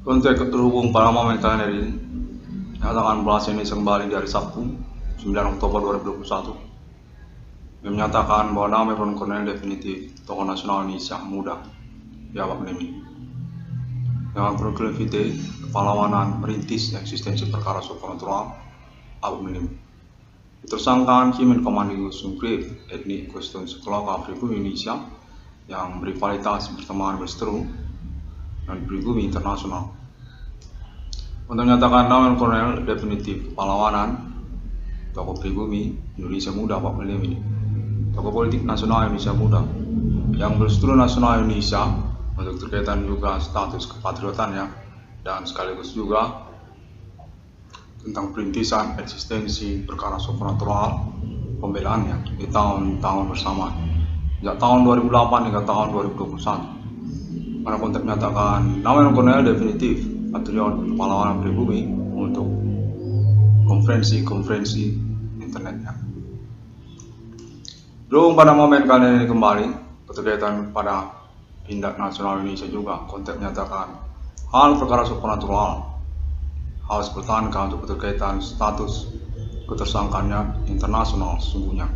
Untuk terhubung pada momen kalian hari ini, nyatakan bahasa Indonesia kembali di hari Sabtu, 9 Oktober 2021, yang menyatakan bahwa nama Irwan Cornel definitif tokoh nasional Indonesia muda di abad ini. Dengan proklamasi kepahlawanan merintis eksistensi perkara supernatural abad ini. Tersangkaan Kimen Komando Sungkrip etnik kostum sekelompok pribumi Indonesia yang berrivalitas berteman berseteru dan pribumi internasional. Untuk menyatakan nama Cornel definitif pahlawanan tokoh pribumi Indonesia muda Pak Melim ini, tokoh politik nasional Indonesia muda yang berseteru nasional Indonesia untuk terkaitan juga status kepatriotannya dan sekaligus juga tentang perintisan eksistensi perkara supernatural pembelaannya di tahun-tahun bersamaan sejak tahun 2008 hingga tahun 2021. Pada konteks menyatakan nama Cornel definitif patriot pahlawanan pribumi untuk konferensi internetnya. Belum pada momen kali ini kembali berkaitan pada tindak nasional Indonesia juga konteks menyatakan hal perkara supernatural harus bertahankan untuk berkaitan status ketersangkaannya internasional sesungguhnya.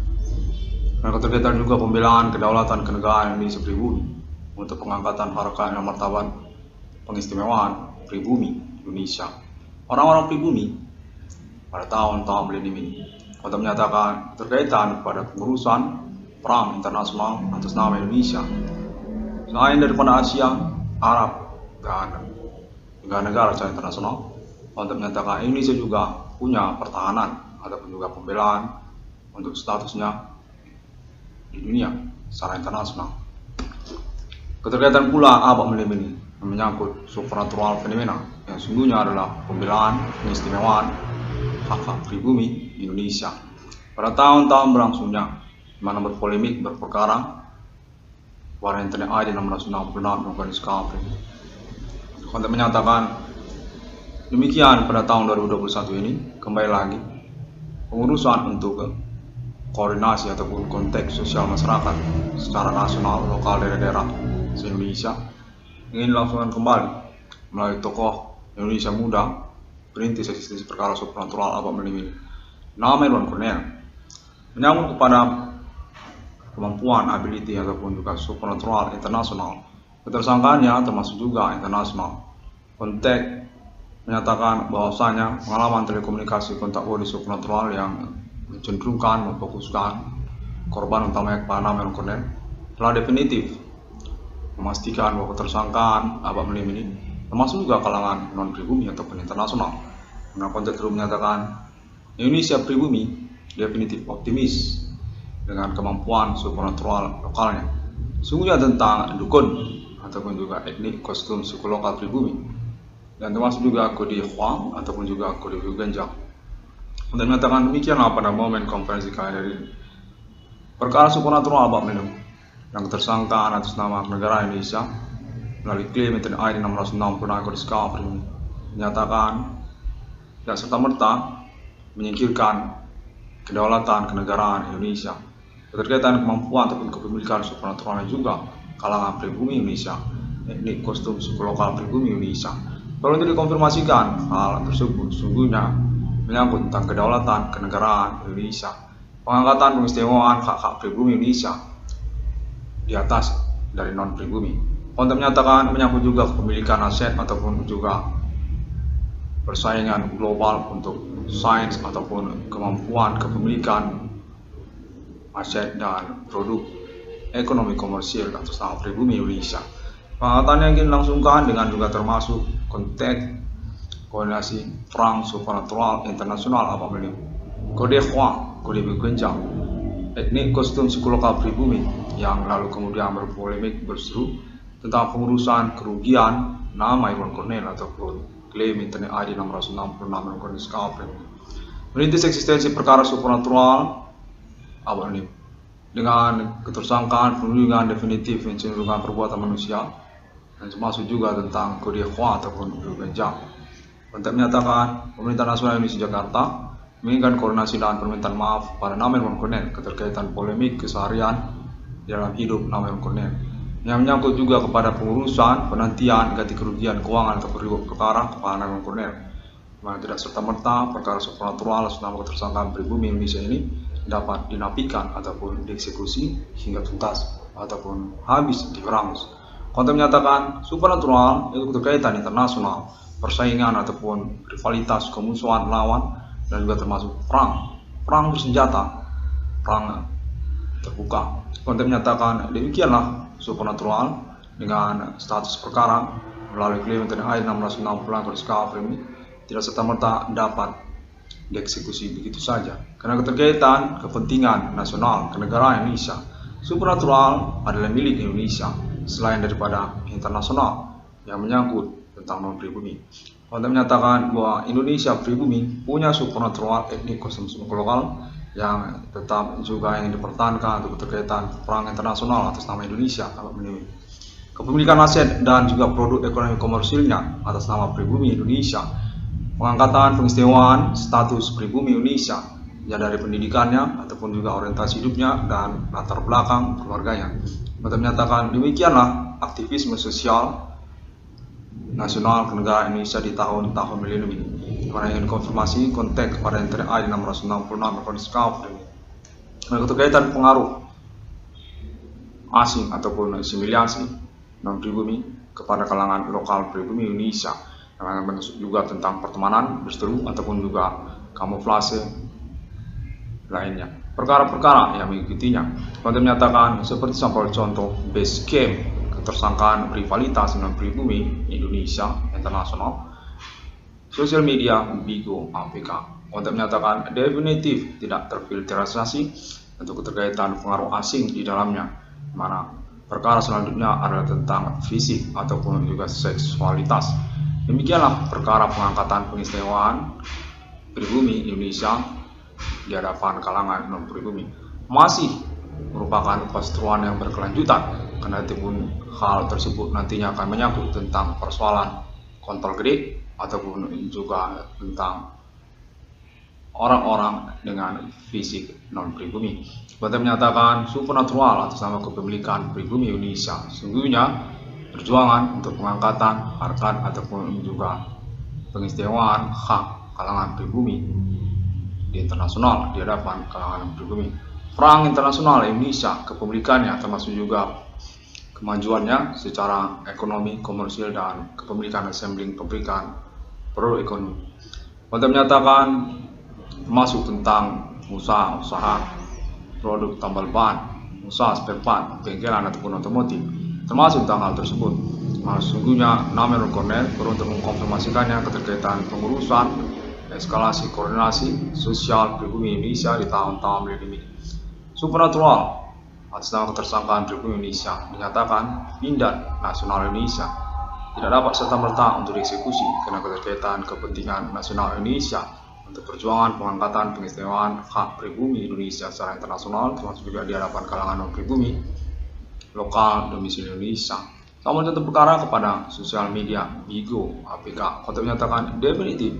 Dan keterkaitan juga pembelaan kedaulatan kenegaraan Indonesia pribumi untuk pengangkatan harkat dan martabat pengistimewaan pribumi Indonesia, orang-orang pribumi pada tahun-tahun milenium ini, untuk menyatakan terkaitan pada pengurusan perang internasional atas nama Indonesia selain daripada Asia, Arab, dan negara-negara secara internasional, untuk menyatakan Indonesia juga punya pertahanan ataupun juga pembelaan untuk statusnya di dunia secara internasional. Keterkaitan pula abad milenium ini menyangkut supernatural fenomena yang sungguhnya adalah pembelaan pengistimewaan hak pribumi Indonesia pada tahun-tahun berlangsungnya, di mana berpolemik berperkara warna internet ID 666 melakukan discovery. Konten menyatakan demikian pada tahun 2021 ini kembali lagi pengurusan untuk koordinasi ataupun konteks sosial masyarakat secara nasional, lokal, daerah-daerah se-Indonesia ingin dilangsungkan kembali melalui tokoh Indonesia muda perintis eksistensi perkara supernatural abad milenium ini, nama Irwan Cornel, menyambut kepada kemampuan ability ataupun juga supernatural internasional. Ketersangkaannya termasuk juga internasional. Konteks menyatakan bahwasanya pengalaman telekomunikasi kontak body supernatural yang mencenderungkan memfokuskan korban utamanya kepada nama Irwan Cornel telah definitif memastikan bahwa ketersangkaan abad milenium ini termasuk juga kalangan non pribumi ataupun internasional. Karena konteks terus menyatakan Indonesia pribumi definitif optimis dengan kemampuan supernatural lokalnya. Sungguhnya tentang dukun ataupun juga etnik kostum suku lokal pribumi dan termasuk juga kode Huang ataupun juga kode Genjang. Untuk menyatakan demikianlah pada momen konferensi kali ini perkara supernatural abad milenium yang tersangkaan atas nama negara Indonesia melalui klaim internet ID 666 discovery menyatakan tidak serta-merta menyingkirkan kedaulatan kenegaraan Indonesia, keterkaitan kemampuan ataupun kepemilikan supernatural juga kalangan pribumi Indonesia, etnik kostum suku lokal pribumi Indonesia. Perlu untuk dikonfirmasikan hal tersebut sungguhnya menyangkut tentang kedaulatan kenegaraan Indonesia, pengangkatan pengistimewaan hak-hak pribumi Indonesia di atas dari non pribumi. Untuk menyatakan menyangkut juga kepemilikan aset ataupun juga persaingan global untuk sains ataupun kemampuan kepemilikan aset dan produk ekonomi komersial atas nama pribumi Indonesia. Pengangkatan yang ingin langsungkan dengan juga termasuk konteks koordinasi perang supernatural internasional abad milenium, kode Huang, kode Genjang, etnik kostum suku lokal pribumi yang lalu kemudian berpolemik berseru tentang pengurusan kerugian nama Irwan Cornel ataupun klaim internet ID 666 discovery merintis eksistensi perkara supernatural abad ini dengan ketersangkaan penunjukan definitif yang cenderungkan perbuatan manusia dan termasuk juga tentang kode Huang ataupun Genjang. Untuk menyatakan pemerintah nasional Indonesia Jakarta menginginkan koordinasi dan permintaan maaf pada nama Irwan Cornel keterkaitan polemik keseharian dalam hidup nama Irwan Cornel yang menyangkut juga kepada pengurusan, penantian, ganti kerugian keuangan atau perkara kepada Namen Kornel. Mana tidak serta-merta perkara supranatural selama ketersangkaan pribumi Indonesia ini dapat dinafikan ataupun dieksekusi hingga tuntas ataupun habis diberangus. Konten menyatakan supranatural itu berkaitan internasional, persaingan ataupun rivalitas, kemusuhan lawan, dan juga termasuk perang bersenjata, perang terbuka. Konten menyatakan demikianlah supranatural dengan status perkara melalui klaim Internet ID 660 ini tidak serta-merta dapat dieksekusi begitu saja karena keterkaitan kepentingan nasional kenegaraan Indonesia. Supranatural adalah milik Indonesia selain daripada internasional yang menyangkut tentang non-pribumi. Konten menyatakan bahwa Indonesia pribumi punya supranatural etnik kostum lokal yang tetap juga yang dipertahankan untuk keterkaitan perang internasional atas nama Indonesia dapat memenuhi kepemilikan aset dan juga produk ekonomi komersilnya atas nama pribumi Indonesia, pengangkatan pengistimewaanstatus pribumi Indonesia ya dari pendidikannya ataupun juga orientasi hidupnya dan latar belakang keluarganya. Mereka menyatakan demikianlah aktivisme sosial nasional kenegaraan Indonesia di tahun-tahun milenium ini. Mana ingin konfirmasi kontak kepada Internet ID 666 ini keterkaitan pengaruh asing ataupun asimilasi non-pribumi kepada kalangan lokal pribumi Indonesia, yang masuk juga tentang pertemanan berseteru ataupun juga kamuflase lainnya. Perkara-perkara yang mengikutinya, konten menyatakan seperti sampel contoh base camp ketersangkaan rivalitas dengan pribumi Indonesia internasional, sosial media Bigo APK. Konten menyatakan definitif tidak terfilterisasi untuk keterkaitan pengaruh asing di dalamnya, mana perkara selanjutnya adalah tentang fisik ataupun juga seksualitas. Demikianlah perkara pengangkatan pengistimewaan pribumi Indonesia di hadapan kalangan non-pribumi masih merupakan perseteruan yang berkelanjutan, karena itu pun hal tersebut nantinya akan menyangkut tentang persoalan kontol gede ataupun juga tentang orang-orang dengan fisik non-pribumi. Konten menyatakan supranatural atas nama kepemilikan pribumi Indonesia sesungguhnya perjuangan untuk pengangkatan harkat ataupun juga pengistimewaan hak kalangan pribumi di internasional di hadapan kalangan pribumi. Perang internasional Indonesia kepemilikannya termasuk juga kemajuannya secara ekonomi, komersil, dan kepemilikan assembling pabrikan produk ekonomi. Konten menyatakan termasuk tentang usaha produk tambal ban, usaha spare part, bengkelan ataupun otomotif, termasuk tentang hal tersebut. Sesungguhnya Namen Kornel perlu untuk mengkonfirmasikannya keterkaitan pengurusan eskalasi koordinasi sosial pribumi Indonesia di tahun-tahun milenium ini. Supranatural atas nama ketersangkaan pribumi Indonesia dinyatakan pindad nasional Indonesia tidak dapat serta-merta untuk dieksekusi karena keterkaitan kepentingan nasional Indonesia untuk perjuangan pengangkatan pengistimewaan hak pribumi Indonesia secara internasional, termasuk juga di hadapan kalangan non-pribumi lokal domisili Indonesia. Namun contoh perkara kepada sosial media Bigo APK, konten menyatakan definitif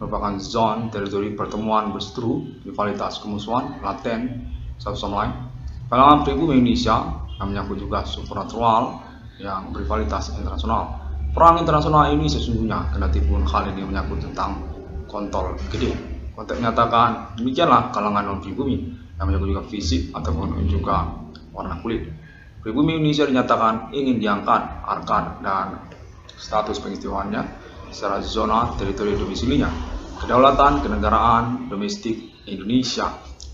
merupakan zone teritori pertemuan berseteru, rivalitas, kemusuhan laten satu sama lain kalangan pribumi Indonesia yang menyangkut juga supranatural yang berrivalitas internasional. Perang internasional ini sesungguhnya kendati pun hal ini menyangkut tentang kontol gede. Konten menyatakan demikianlah kalangan non-pribumi yang menyangkut juga fisik ataupun juga warna kulit. Pribumi Indonesia dinyatakan ingin diangkat harkat dan status pengistimewaannya secara zona teritori domisilinya, kedaulatan kenegaraan domestik Indonesia.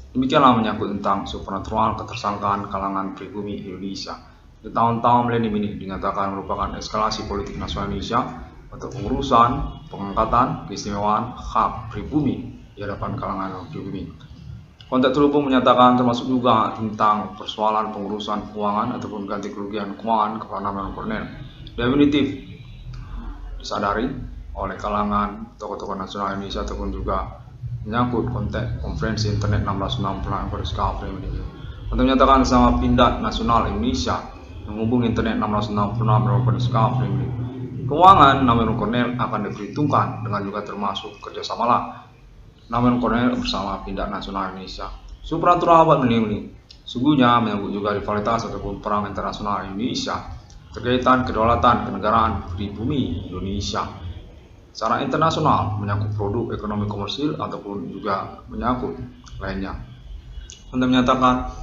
Demikianlah menyangkut tentang supranatural ketersangkaan kalangan pribumi Indonesia di tahun-tahun milenium ini dinyatakan merupakan eskalasi politik nasional Indonesia untuk pengurusan pengangkatan keistimewaan hak pribumi di hadapan kalangan pribumi. Kontak terhubung menyatakan termasuk juga tentang persoalan pengurusan keuangan ataupun ganti kerugian keuangan kepada Namen Kornel. Definitif disadari oleh kalangan tokoh-tokoh nasional Indonesia ataupun juga menyangkut konteks konferensi internet 1666 berskala ini. Untuk menyatakan sama pindad nasional Indonesia menghubungi internet 1666 berskala ini. Keuangan Namen Kornel akan diperhitungkan dengan juga termasuk kerjasamalah Namen Kornel bersama pindad nasional Indonesia. Supranatural abad milenium ini Sungguhnya menyangkut juga rivalitas ataupun perang internasional Indonesia terkaitan kedaulatan kenegaraan pribumi Indonesia. Secara internasional menyangkut produk ekonomi komersil ataupun juga menyangkut lainnya. Untuk menyatakan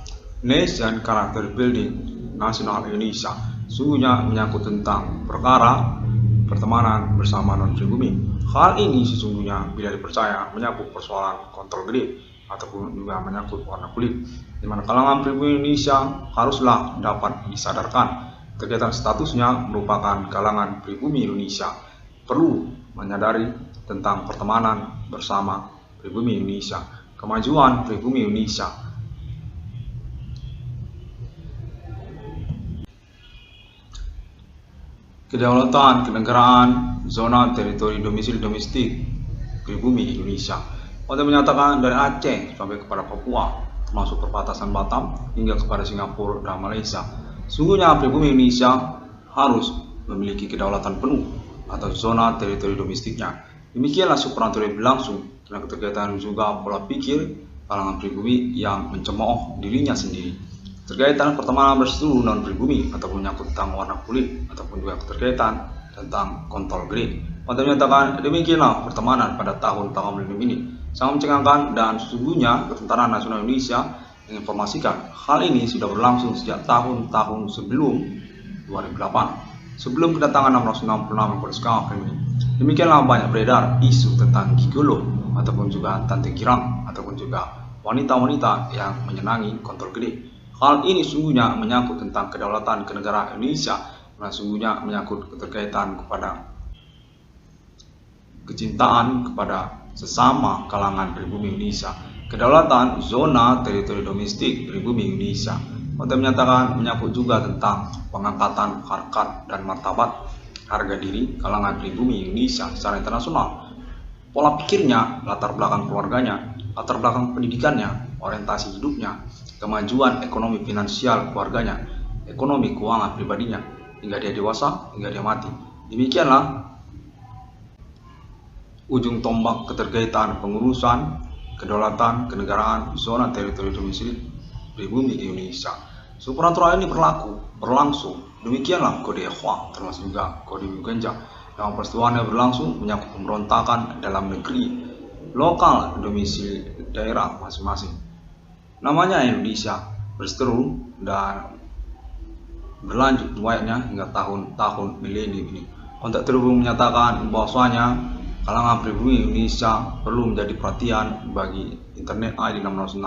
Nation Character Building Nasional Indonesia sungguhnya menyangkut tentang perkara pertemanan bersama non-pribumi. Hal ini sesungguhnya bila dipercaya menyangkut persoalan kontrol gede ataupun juga menyangkut warna kulit, di mana kalangan pribumi Indonesia haruslah dapat disadarkan kegiatan statusnya merupakan kalangan pribumi Indonesia, perlu menyadari tentang pertemanan bersama pribumi Indonesia, kemajuan pribumi Indonesia. Kedaulatan kenegaraan zona teritori domisili domestik pribumi Indonesia untuk menyatakan dari Aceh sampai kepada Papua, termasuk perbatasan Batam hingga kepada Singapura dan Malaysia. Sungguhnya pribumi Indonesia harus memiliki kedaulatan penuh atau zona teritori domestiknya. Demikianlah supernaturally berlangsung dengan keterkaitan juga pola pikir kalangan pribumi yang mencemooh dirinya sendiri. Terkaitan pertemanan bersetubuh non pribumi ataupun menyangkut tentang warna kulit ataupun juga keterkaitan tentang kontrol grade. Untuk menyatakan demikianlah pertemanan pada tahun-tahun milenium ini sangat mencengangkan, dan sesungguhnya Ketentaraan Nasional Indonesia menginformasikan hal ini sudah berlangsung sejak tahun-tahun sebelum 2008, sebelum kedatangan 666 Polska ini. Demikianlah banyak beredar isu tentang gigolo ataupun juga tante girang ataupun juga wanita-wanita yang menyenangi kontrol gede. Hal ini sungguhnya menyangkut tentang kedaulatan kenegaraan Indonesia, dan sungguhnya menyangkut keterkaitan kepada kecintaan kepada sesama kalangan pribumi Indonesia, kedaulatan zona teritori domestik pribumi Indonesia. Untuk menyatakan menyangkut juga tentang pengangkatan harkat dan martabat harga diri kalangan pribumi Indonesia secara internasional. Pola pikirnya, latar belakang keluarganya, latar belakang pendidikannya, orientasi hidupnya, kemajuan ekonomi finansial keluarganya, ekonomi keuangan pribadinya, hingga dia dewasa, hingga dia mati. Demikianlah ujung tombak keterkaitan pengurusan kedaulatan kenegaraan zona teritori domisili pribumi Indonesia. Supranatural ini berlangsung. Demikianlah kode Ikhwan termasuk juga kode Mugenja yang peristiwanya berlangsung menyangkut pemberontakan dalam negeri lokal domisili daerah masing-masing. Namanya Indonesia berseteru dan berlanjut riwayatnya hingga tahun-tahun milenium ini. Untuk terhubung menyatakan bahwasanya kalangan pribumi Indonesia perlu menjadi perhatian bagi internet ID 666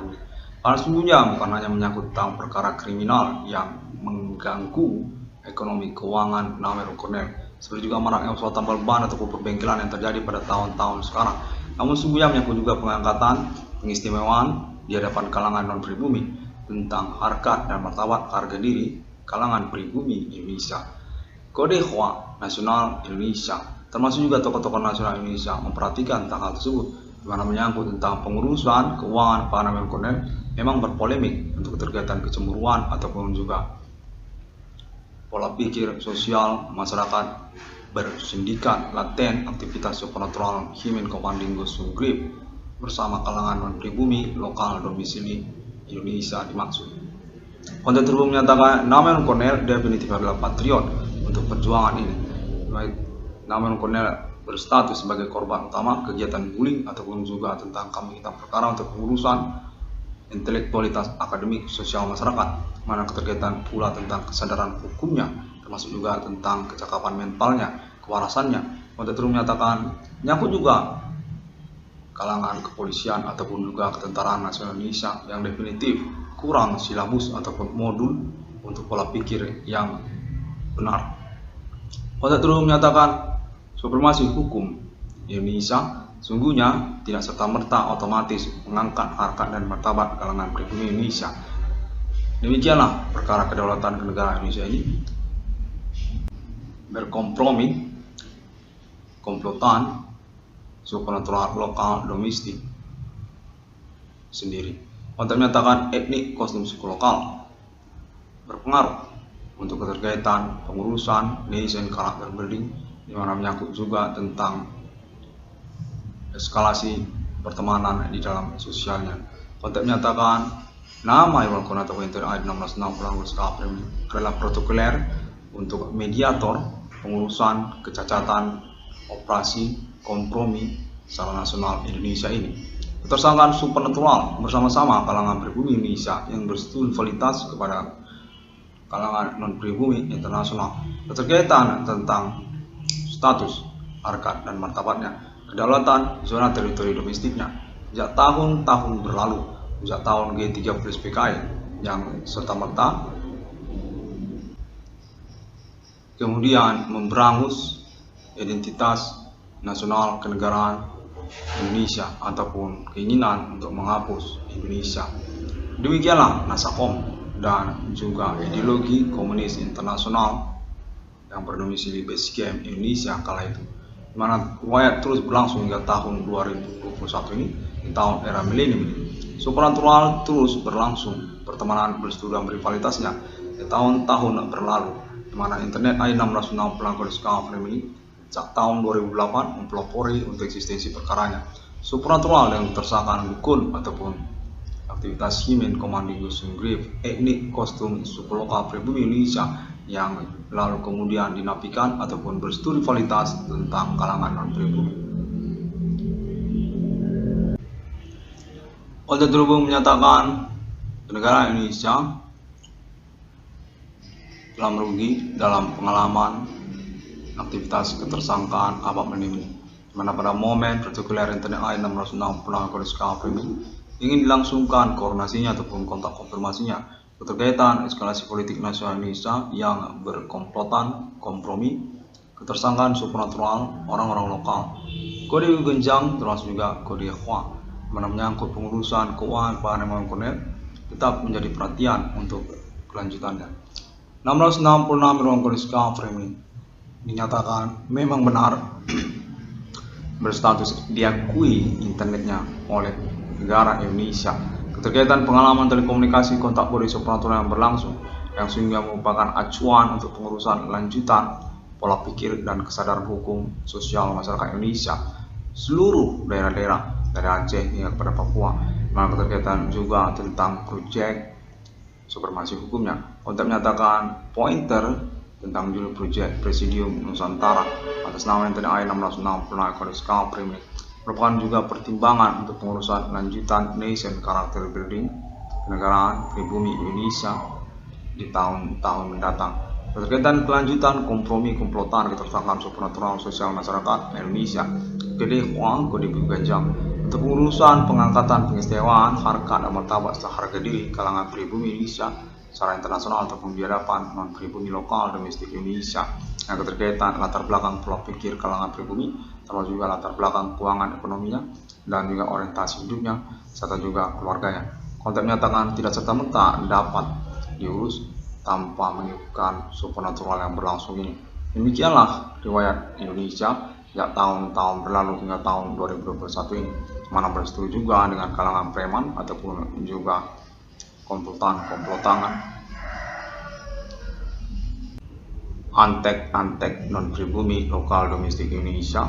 ini. Karena sungguhnya bukan hanya menyangkut tentang perkara kriminal yang mengganggu ekonomi keuangan Namer Kornel, seperti juga maraknya usaha tambal ban ataupun perbengkelan yang terjadi pada tahun-tahun sekarang. Namun sungguhnya menyangkut juga pengangkatan pengistimewaan di hadapan kalangan non pribumi tentang harkat dan martabat harga diri kalangan pribumi Indonesia. Kode Ikhwan Nasional Indonesia termasuk juga tokoh-tokoh nasional Indonesia memperhatikan tentang hal tersebut, di mana menyangkut tentang pengurusan keuangan Pak Namer Kornel memang berpolemik untuk keterkaitan kecemburuan ataupun juga pola pikir sosial masyarakat bersindikat laten aktivitas supernatural human commanding ghost grip bersama kalangan non pribumi lokal domisili Indonesia dimaksud. Untuk terhubung menyatakan Namer Kornel definitif adalah patriot untuk perjuangan ini. Baik, Namer Kornel berstatus sebagai korban utama kegiatan bullying ataupun juga tentang kambing hitam perkara untuk pengurusan intelektualitas akademik sosial masyarakat, mana keterkaitan pula tentang kesadaran hukumnya, termasuk juga tentang kecakapan mentalnya, kewarasannya. Untuk terus menyatakan nyangkut juga kalangan kepolisian ataupun juga Ketentaraan Nasional Indonesia yang definitif kurang silabus ataupun modul untuk pola pikir yang benar. Untuk terus menyatakan supremasi hukum Indonesia sungguhnya tidak serta-merta otomatis mengangkat harkat dan martabat kalangan pribumi Indonesia. Demikianlah perkara kedaulatan kenegaraan Indonesia ini berkompromi, komplotan, supernatural lokal domestik sendiri. Untuk menyatakan etnik kostum suku lokal berpengaruh untuk keterkaitan pengurusan nation character building, di mana menyangkut juga tentang eskalasi pertemanan di dalam sosialnya. Untuk menyatakan Nama yang menggunakan Winter ID 1660 adalah protokoler untuk mediator pengurusan kecacatan operasi kompromi secara nasional Indonesia ini. Ketersangkaan supernatural bersama-sama kalangan pribumi Indonesia yang berstudi validitas kepada kalangan non-pribumi internasional keterkaitan tentang status, harkat dan martabatnya, kedaulatan zona teritori domestiknya sejak tahun-tahun berlalu, sejak tahun G30 PKI yang serta-merta kemudian memberangus identitas nasional kenegaraan Indonesia ataupun keinginan untuk menghapus Indonesia. Demikianlah Nasakom dan juga ideologi komunis internasional yang berdomisili base camp Indonesia kala itu, di mana riwayat terus berlangsung hingga tahun 2021 ini, di tahun era milenium ini. Supernatural terus berlangsung, pertemanan berstudi dan rivalitasnya di tahun-tahun berlalu, di mana internet I1660 ini sejak tahun 2008 mempelopori untuk eksistensi perkaranya. Supernatural yang tersangkaan dukun ataupun aktivitas Himen Komandingus Grip etnik kostum suku lokal pribumi Indonesia yang lalu kemudian dinafikan ataupun berstudi validitas tentang kalangan non-pribumi. Oleh Terhubung menyatakan negara Indonesia telah merugi dalam pengalaman aktivitas ketersangkaan abad ini, mana pada momen protokoler internet I1660 ini ingin dilangsungkan koordinasinya ataupun kontak konfirmasinya keterkaitan eskalasi politik nasional Indonesia yang berkomplotan kompromi ketersangkaan supernatural orang-orang lokal, kode genjang termasuk juga kode Hua, mana menyangkut pengurusan keuangan Pak Konet tetap menjadi perhatian untuk kelanjutannya. 1666 ruang kondisi framing dinyatakan memang benar berstatus diakui internetnya oleh negara Indonesia. Keterkaitan pengalaman telekomunikasi kontak kode supernatural yang berlangsung yang sehingga merupakan acuan untuk pengurusan lanjutan pola pikir dan kesadaran hukum sosial masyarakat Indonesia seluruh daerah-daerah dari Aceh hingga kepada Papua. Maka keterkaitan juga tentang proyek supremasi hukumnya. Kontak menyatakan pointer tentang judul proyek Presidium Nusantara atas nama internet I1660 merupakan juga pertimbangan untuk pengurusan lanjutan nation character building kenegaraan pribumi Indonesia di tahun-tahun mendatang. Berkaitan kelanjutan kompromi komplotan ketersangkaan supernatural sosial masyarakat Indonesia, Kode Huang Kode Ganjang untuk pengurusan pengangkatan pengistimewaaan harkat dan martabat serta harga diri kalangan pribumi Indonesia secara internasional ataupun di hadapan non pribumi lokal domestik Indonesia yang keterkaitan latar belakang pola pikir kalangan pribumi, termasuk juga latar belakang keuangan ekonominya dan juga orientasi hidupnya serta juga keluarganya. Kontak menyatakan tidak serta-merta dapat diurus tanpa menyebutkan supernatural yang berlangsung ini. Demikianlah riwayat Indonesia sejak tahun-tahun berlalu hingga tahun 2021 ini, mana bersetuju juga dengan kalangan preman ataupun juga komplotan antek non pribumi lokal domestik Indonesia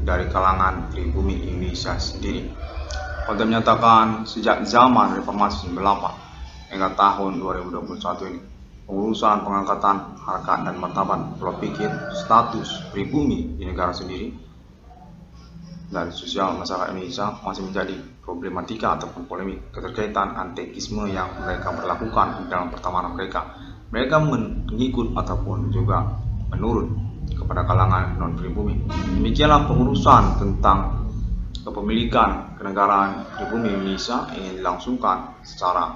dari kalangan pribumi Indonesia sendiri. Kontak menyatakan sejak zaman reformasi 98 hingga tahun 2021 ini, pengurusan pengangkatan harkat dan martabat pola pikir status pribumi di negara sendiri dari sosial masyarakat Indonesia masih menjadi problematika ataupun polemik keterkaitan antekisme yang mereka berlakukan dalam pertemanan mereka. Mereka mengikut ataupun juga menurut kepada kalangan non pribumi. Demikianlah pengurusan tentang kepemilikan kenegaraan pribumi Indonesia ingin dilangsungkan secara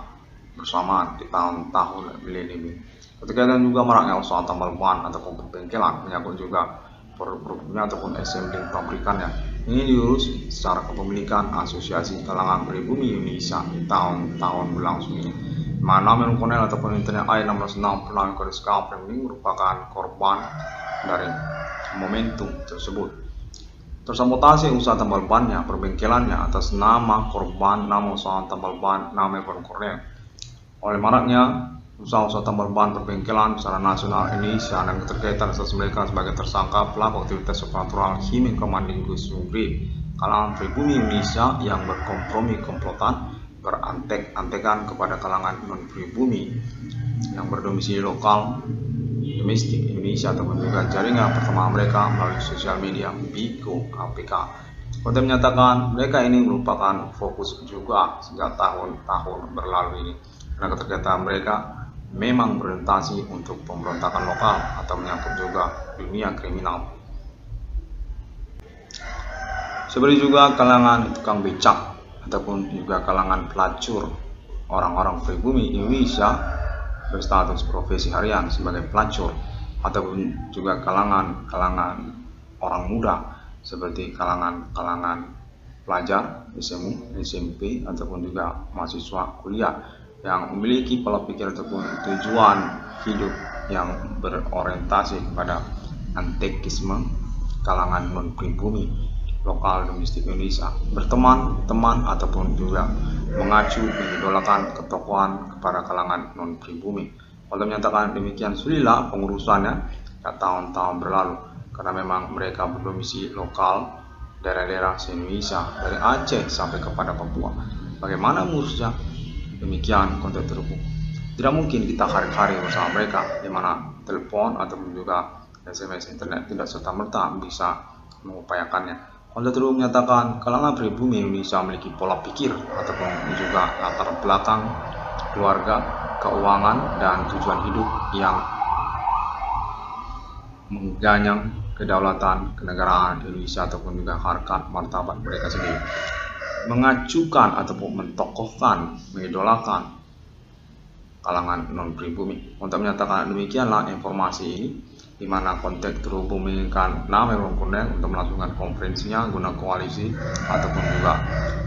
bersamaan di tahun-tahun milenium. Keterkaitan juga maraknya usaha tambal ban ataupun perbengkelan menyangkut juga produknya ataupun assembling pabrikannya ini diurus secara kepemilikan asosiasi kalangan pribumi Indonesia di tahun-tahun berlangsung ini. Mana Menkonel ataupun internet I1660 ini merupakan korban dari momentum tersebut. Tersabotase usaha tambal bannya, perbengkelannya atas nama korban, nama usaha tambal ban, nama Menkonel. Oleh maraknya usaha-usaha tambal ban perbengkelan secara nasional Indonesia dan keterkaitan status mereka sebagai tersangka pelaku aktivitas supernatural Himen Komandingus Grip kalangan pribumi Indonesia yang berkompromi komplotan berantek-antekan kepada kalangan non-pribumi yang berdomisili lokal, domestik Indonesia ataupun juga jaringan pertemanan mereka melalui sosial media Bigo APK. Konten menyatakan mereka ini merupakan fokus juga sejak tahun-tahun berlalu ini, karena keterkaitan mereka memang berorientasi untuk pemberontakan lokal atau menyangkut juga dunia kriminal. Seperti juga kalangan tukang becak ataupun juga kalangan pelacur, orang-orang pribumi Indonesia berstatus profesi harian sebagai pelacur, ataupun juga kalangan orang muda seperti kalangan pelajar SMU, SMP ataupun juga mahasiswa kuliah yang memiliki pola pikir ataupun tujuan hidup yang berorientasi kepada antekisme kalangan non-pribumi lokal domestik Indonesia, berteman ataupun juga mengacu mengidolakan ketokohan kepada kalangan non-pribumi. Kalau menyatakan demikian, sulilah pengurusannya tahun-tahun berlalu, karena memang mereka berdomisili lokal daerah-daerah se-Indonesia dari Aceh sampai kepada Papua. Bagaimana mengurusnya? Demikian konteks terhubung. Tidak mungkin kita hari-hari bersama mereka, di mana telepon ataupun juga SMS internet tidak serta-merta bisa mengupayakannya. Konten terhubung menyatakan kalangan pribumi Indonesia memiliki pola pikir ataupun juga latar belakang keluarga, keuangan, dan tujuan hidup yang mengganyang kedaulatan kenegaraan Indonesia ataupun juga harkat martabat mereka sendiri, mengacukan ataupun mentokohkan, mengidolakan kalangan non-pribumi. Untuk menyatakan demikianlah informasi ini, di mana konteks terhubung menginginkan nama Irwan Cornel untuk melangsungkan konferensinya guna koalisi ataupun juga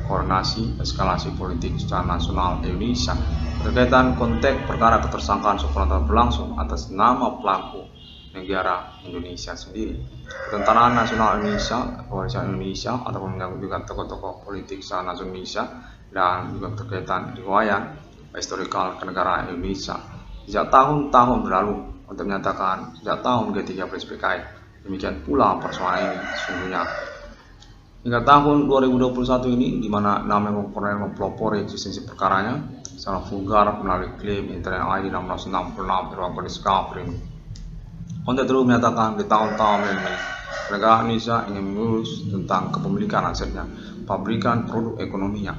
koordinasi eskalasi politik secara nasional Indonesia. Berkaitan konteks perkara ketersangkaan supranatural berlangsung atas nama pelaku negara Indonesia sendiri, Ketentaraan Nasional Indonesia, Kepolisian Indonesia, ataupun juga tokoh-tokoh politik secara nasional Indonesia, dan juga terkaitan riwayat historikal kenegaraan Indonesia sejak tahun-tahun berlalu. Untuk menyatakan sejak tahun G13 PKI, demikian pula persoalan ini sesungguhnya hingga tahun 2021 ini, di mana nama Irwan Cornel mempelopori eksistensi perkaranya secara vulgar melalui klaim internet ID 666 Irwan Cornel Discovery. Konten terus menyatakan di tahun-tahun ini negara Indonesia ingin mengurus tentang kepemilikan asetnya, pabrikan produk ekonominya,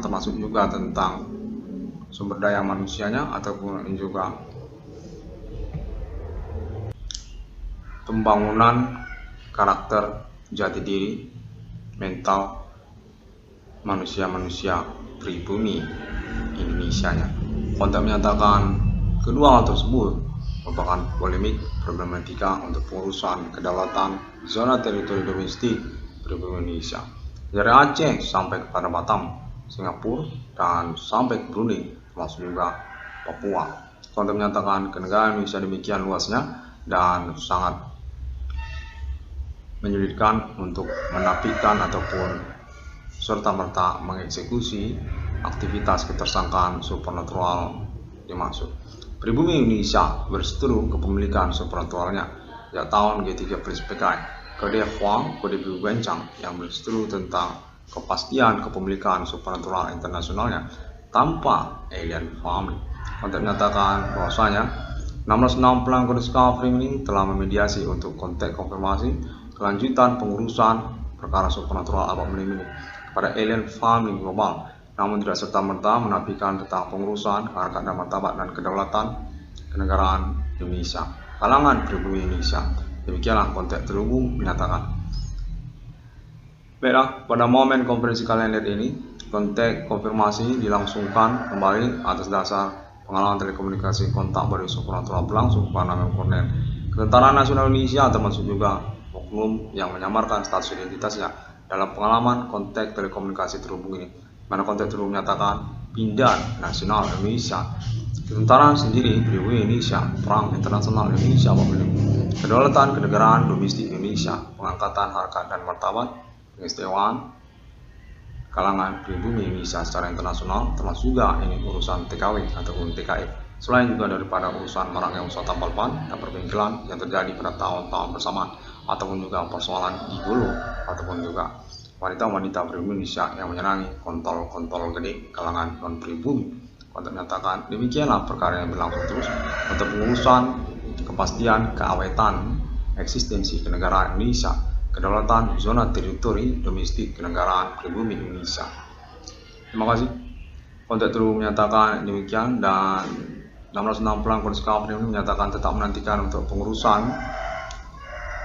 termasuk juga tentang sumber daya manusianya ataupun juga pembangunan karakter jati diri mental manusia-manusia pribumi Indonesianya. Konten menyatakan kedua hal tersebut merupakan polemik problematika untuk pengurusan kedaulatan zona teritori domestik pribumi Indonesia dari Aceh sampai kepada Batam, Singapura, dan sampai ke Brunei, termasuk juga Papua. Konten menyatakan kenegaraan Indonesia demikian luasnya dan sangat menyulitkan untuk menafikan ataupun serta-merta mengeksekusi aktivitas ketersangkaan supranatural dimaksud. Pribumi Indonesia berseteru kepemilikan supranatural-nya sejak tahun G13 PKI. Kode Huang, kode biru Bencang yang berseteru tentang kepastian kepemilikan supranatural internasionalnya tanpa alien family. Untuk menyatakan bahwasanya 16 pelanggan Discovery ini telah memediasi untuk konteks konfirmasi kelanjutan pengurusan perkara supranatural abad ini kepada alien family global, namun tidak serta-merta menafikan tentang pengurusan harkat dan martabat dan kedaulatan kenegaraan Indonesia, kalangan pribumi Indonesia. Demikianlah konteks terhubung menyatakan. Baiklah, pada momen konferensi kalender ini, konteks konfirmasi dilangsungkan kembali atas dasar pengalaman telekomunikasi kontak body supranatural berlangsung pada nama Cornel. Ketentaraan Nasional Indonesia termasuk juga oknum yang menyamarkan status identitasnya dalam pengalaman konteks telekomunikasi terhubung ini, mana konteks terhubung menyatakan pindah nasional Indonesia, ketentaraan sendiri pribumi Indonesia, perang internasional Indonesia, kedaulatan kenegaraan domestik Indonesia, pengangkatan harkat dan martabat, pengistiwaan kalangan pribumi Indonesia secara internasional, termasuk juga ini urusan TKW ataupun TKF. Selain juga daripada urusan maraknya usaha tambal ban dan perbengkelan yang terjadi pada tahun-tahun bersamaan, ataupun juga persoalan Igolo ataupun juga wanita-wanita pribumi Indonesia yang menyenangi kontol-kontol gede kalangan non-pribumi. Kontek menyatakan demikianlah perkara yang berlangsung terus untuk pengurusan kepastian keawetan eksistensi kenegaraan Indonesia, kedaulatan zona teritori domestik kenegaraan pribumi Indonesia. Terima kasih. Kontek terus menyatakan demikian, dan 660 Konstitusi menyatakan tetap menantikan untuk pengurusan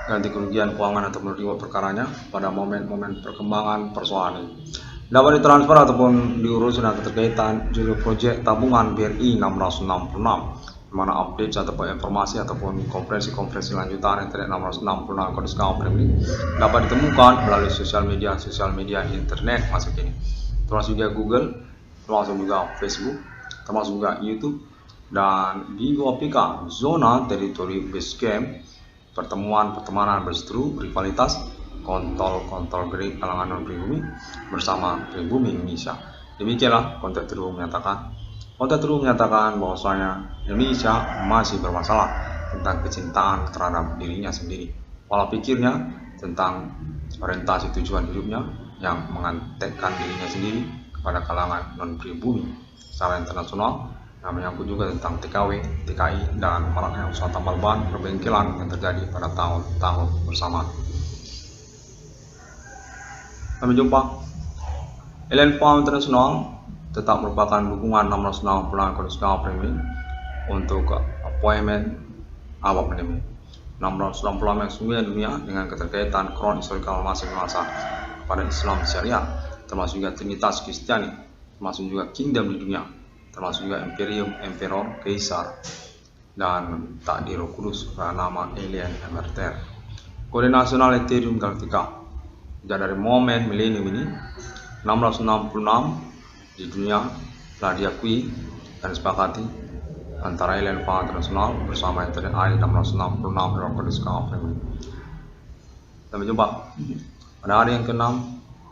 ganti kerugian keuangan atau reward perkaranya pada momen-momen perkembangan persoalan ini. Dapat ditransfer ataupun diurus dengan keterkaitan judul proyek tabungan BRI 666, di mana update ataupun informasi ataupun konferensi lanjutan internet 666 Konstitusi ini dapat ditemukan melalui sosial media internet masa kini, termasuk juga Google, termasuk juga Facebook, termasuk juga YouTube, dan di aplikasi zona teritori base camp, pertemanan berseteru rivalitas kontol gede kalangan non pribumi bersama pribumi Indonesia. Demikianlah Kontek terus menyatakan bahwasanya Indonesia masih bermasalah tentang kecintaan terhadap dirinya sendiri, pola pikirnya tentang orientasi tujuan hidupnya yang mengantekkan dirinya sendiri kepada kalangan non pribumi secara internasional, yang menyangkut juga tentang TKW, TKI, dan maraknya usaha tambal ban perbengkelan yang terjadi pada tahun-tahun bersamaan. Sampai jumpa. LNPAM Internasional tetap merupakan dukungan 660 Konstitusi ini untuk appointment awak menemu 660 yang sungguh dunia dengan keterkaitan kron historikal masing-masing pada Islam Syariah, termasuk juga Trinitas Kristiani, termasuk juga Kingdom di dunia, termasuk juga Imperium, Emperor, Kaisar, dan takdir Kudus pada nama Alien Emerter. Kode nasional Ethereum Galactica. Dan dari momen milenium ini 666 di dunia telah diakui dan disepakati antara Alien Power Internasional bersama Internet AI 666 Konstitusi ini. Sampai jumpa pada hari yang ke-6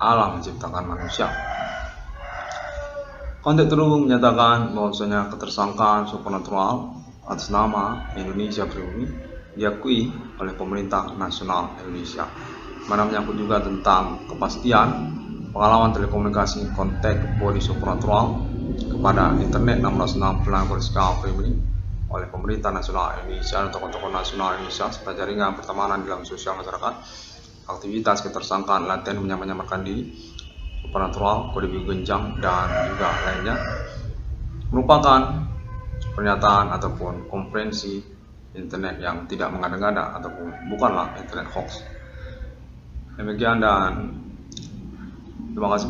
alam menciptakan manusia. Kontek terus menyatakan bahwasanya ketersangkaan supernatural atas nama Indonesia Pribumi diakui oleh pemerintah nasional Indonesia, mana menyangkut juga tentang kepastian pengalaman telekomunikasi kontak body supernatural kepada internet 666 Konstitusi ini oleh pemerintah nasional Indonesia dan tokoh-tokoh nasional Indonesia serta jaringan pertemanan dalam sosial masyarakat. Aktivitas ketersangkaan laten menyamakan diri supernatural, kode genjang, dan juga lainnya merupakan pernyataan ataupun konferensi internet yang tidak mengada-ngada ataupun bukanlah internet hoax. Demikian dan terima kasih.